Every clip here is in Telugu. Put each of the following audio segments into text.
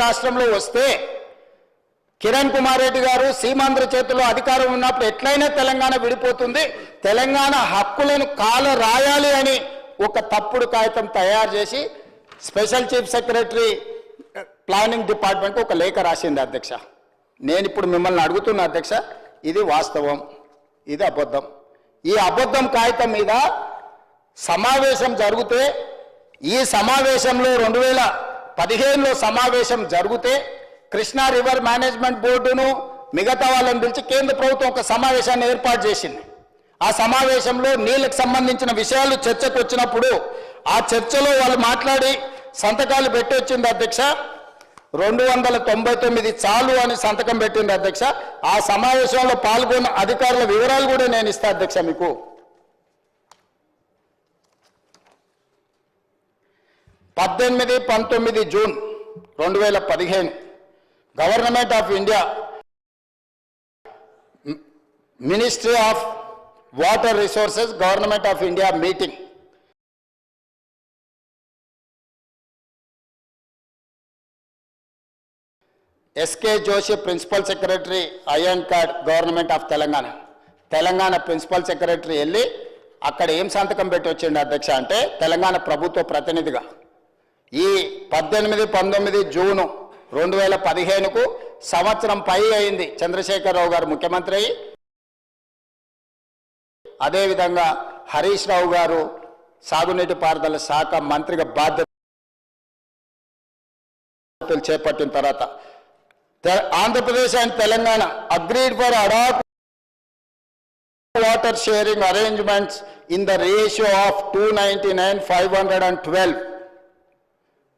రాష్ట్రంలో వస్తే కిరణ్ కుమార్ రెడ్డి గారు సీమాంధ్ర చేతిలో అధికారం ఉన్నప్పుడు ఎట్లయినా తెలంగాణ విడిపోతుంది, తెలంగాణ హక్కులను కాల రాయాలి అని ఒక తప్పుడు కాగితం తయారు చేసి special chief secretary planning department ఒక లేఖ రాసింది అధ్యక్ష. నేను ఇప్పుడు మిమ్మల్ని అడుగుతున్నా అధ్యక్ష, ఇది వాస్తవం, ఇది అబద్ధం. ఈ అబద్ధం కాగితం మీద సమావేశం జరిగితే, ఈ సమావేశంలో 2015లో సమావేశం జరిగితే కృష్ణా రివర్ మేనేజ్మెంట్ బోర్డును మిగతా వాళ్ళని పిలిచి కేంద్ర ప్రభుత్వం ఒక సమావేశాన్ని ఏర్పాటు చేసింది. ఆ సమావేశంలో నీళ్ళకు సంబంధించిన విషయాలు చర్చకు వచ్చినప్పుడు ఆ చర్చలో వాళ్ళు మాట్లాడి సంతకాలు పెట్టి వచ్చింది అధ్యక్ష. 299 చాలు అని సంతకం పెట్టింది అధ్యక్ష. ఆ సమావేశంలో పాల్గొన్న అధికారుల వివరాలు కూడా నేను ఇస్తా అధ్యక్ష మీకు. 18-19 June 2015 government of India ministry of water resources government of India meeting. SK Joshi principal secretary I and కార్డ్ government of Telangana. Telangana principal secretary వెళ్ళి అక్కడ ఏం సంతకం పెట్టి వచ్చిండు అధ్యక్ష అంటే, తెలంగాణ ప్రభుత్వ ప్రతినిధిగా ఈ 18-19 జూను 2015కు సంవత్సరం పై అయింది చంద్రశేఖరరావు గారు ముఖ్యమంత్రి అయ్యి. అదేవిధంగా హరీష్ రావు గారు సాగునీటి పారుదల శాఖ మంత్రిగా బాధ్యతలు చేపట్టిన తర్వాత Andhra Pradesh and Telangana agreed for ad hoc water sharing arrangements in the ratio of 299:512.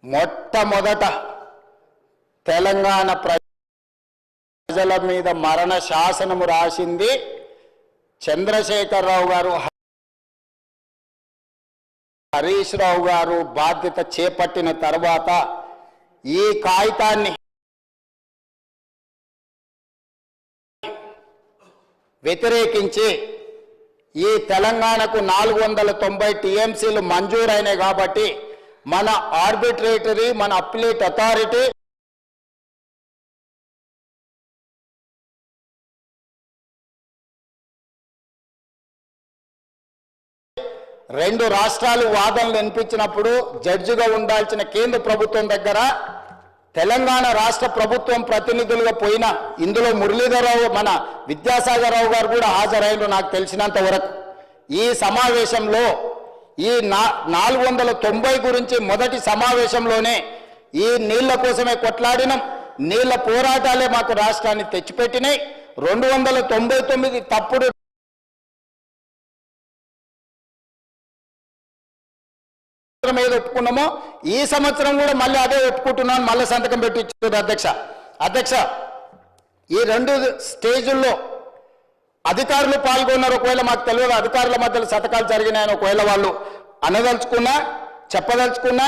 మొట్టమొదట తెలంగాణ ప్రజల మీద మరణ శాసనము రాసింది చంద్రశేఖరరావు గారు. హరీష్ రావు గారు బాధ్యత చేపట్టిన తర్వాత ఈ కాగితాన్ని వ్యతిరేకించి ఈ తెలంగాణకు 490 టీఎంసీలు మంజూరైనాయి కాబట్టి మన ఆర్బిట్రేటరీ, మన అప్పిలేట్ అథారిటీ రెండు రాష్ట్రాలు వాదనలు వినిపించినప్పుడు జడ్జిగా ఉండాల్సిన కేంద్ర ప్రభుత్వం దగ్గర తెలంగాణ రాష్ట్ర ప్రభుత్వం ప్రతినిధులుగా పోయిన ఇందులో మురళీధరరావు, మన విద్యాసాగర్ రావు గారు కూడా హాజరైన నాకు తెలిసినంత వరకు. ఈ సమావేశంలో ఈ 490 గురించి మొదటి సమావేశంలోనే ఈ నీళ్ల కోసమే కొట్లాడినాం, నీళ్ల పోరాటాలే మాకు రాష్ట్రాన్ని తెచ్చిపెట్టినాయి. 299 తప్పుడు మీద ఒప్పుకున్నామో ఈ సంవత్సరం కూడా మళ్ళీ అదే ఒప్పుకుంటున్నాను, మళ్ళీ సంతకం పెట్టి ఇచ్చారు అధ్యక్ష. ఈ 2 స్టేజుల్లో అధికారులు పాల్గొన్నారు. ఒకవేళ మాకు తెలియదు అధికారుల మధ్యలో సంతకాలు జరిగినాయని ఒకవేళ వాళ్ళు అనదలుచుకున్నా, చెప్పదలుచుకున్నా,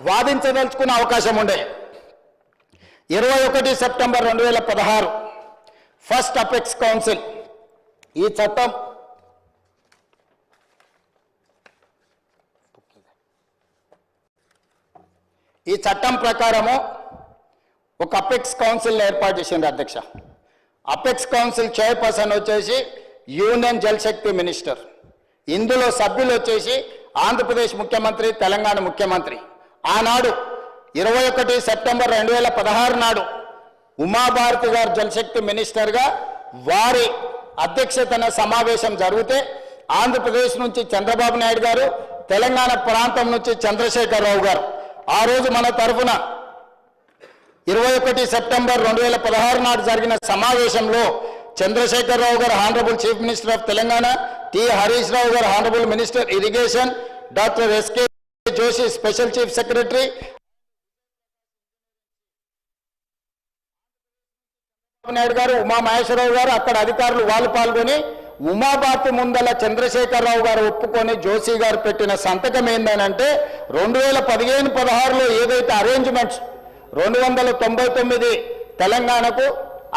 వాదించదలుచుకున్న అవకాశం ఉండే. 21 సెప్టెంబర్ 2016 ఫస్ట్ అపెక్స్ కౌన్సిల్ ఈ చట్టం ప్రకారము ఒక అపెక్స్ కౌన్సిల్ ఏర్పాటు చేసింది అధ్యక్ష. అపెక్స్ కౌన్సిల్ చైర్పర్సన్ వచ్చేసి యూనియన్ జలశక్తి మినిస్టర్. ఇందులో సభ్యులు వచ్చేసి ఆంధ్రప్రదేశ్ ముఖ్యమంత్రి, తెలంగాణ ముఖ్యమంత్రి. ఆనాడు 21 సెప్టెంబర్ 2016 నాడు ఉమాభారతి గారు జలశక్తి మినిస్టర్గా వారి అధ్యక్షతన సమావేశం జరిగితే ఆంధ్రప్రదేశ్ నుంచి చంద్రబాబు నాయుడు గారు, తెలంగాణ ప్రాంతం నుంచి చంద్రశేఖరరావు గారు ఆ రోజు మన తరఫున 21 సెప్టెంబర్ 2016 నాడు జరిగిన సమావేశంలో Chandrasekhar Rao garu honourable chief minister of Telangana, T Harish Rao garu honourable minister irrigation, doctor SK Joshi special chief secretary, Naidu garu, Uma Maheswararao గారు, అక్కడ అధికారులు వాళ్ళు పాల్గొని ఉమాభారతి ముందల చంద్రశేఖరరావు గారు ఒప్పుకొని జోషి గారు పెట్టిన సంతకం ఏందనంటే 2015-16లో ఏదైతే అరేంజ్మెంట్స్ 299 తెలంగాణకు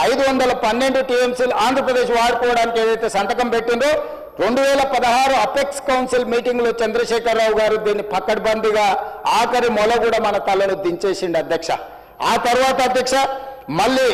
512 టీఎంసీలు ఆంధ్రప్రదేశ్ వాడుకోవడానికి ఏదైతే సంతకం పెట్టిందో 2016 అపెక్స్ కౌన్సిల్ మీటింగ్లో చంద్రశేఖరరావు గారు దీన్ని పకడ్బందీగా ఆఖరి మొల కూడా మన తలను దించేసిండు అధ్యక్ష. ఆ తర్వాత అధ్యక్ష మళ్ళీ